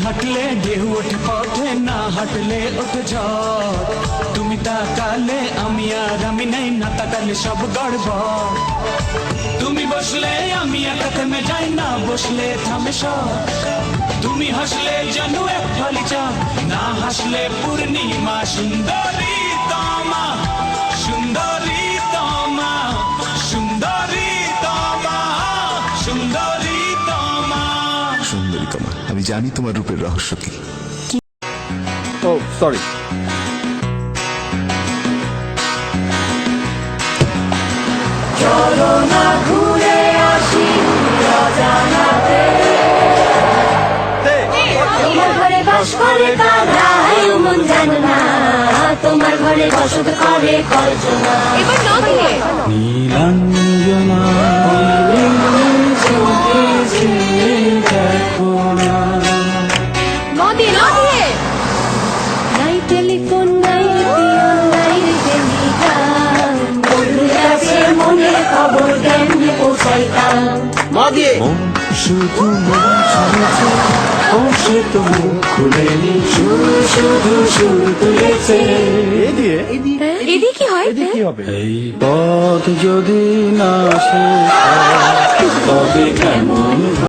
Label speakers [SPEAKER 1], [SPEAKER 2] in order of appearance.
[SPEAKER 1] হাঁটলে ঢেউ ওঠে পথে, না হাঁটলে ওঠে ঝড়। তুমি তাকালে আমি আর আমি নেই, না তাকালে সব গড়বড়। তুমি বসলে আমি একা থেমে যাই, না বসলে থামে সব। তুমি হাসলে যেন এক ফালি চাঁদ, না হাসলে পূর্ণিমা। সুন্দরী তমা, সুন্দরী তমা, সুন্দরী তমা, সুন্দরী তমা।
[SPEAKER 2] সুন্দরী তোমা, আমি জানি তোমার রূপের রহস্য কি।
[SPEAKER 3] ও সরি।
[SPEAKER 4] চলো না ঘুরে আসি অজানাতে। তোমার ঘরে বাস করে কাঁধায় মন জানো না, তোমার ঘরে বসত করে কল্পনা। এবার ন দিয়ে
[SPEAKER 1] নীলাঞ্জনা দেখো না।
[SPEAKER 4] ন দিয়ে ন দিয়ে। নাই টেলিফোন নাই পিয়ন নাই টেলিগ্রাম, বন্ধু কাছে মনের খবর কেমনে পৌঁছাইতাম।
[SPEAKER 1] মন শুধু মন শুনেছে, ও সে তো মুখ খুলেনি, শুধু শুধু সুর তুলেছে।
[SPEAKER 4] এদিকে কি হয়?
[SPEAKER 3] কি হবে?
[SPEAKER 1] এই পথ যদি না শেষ হয়, তবে কেমন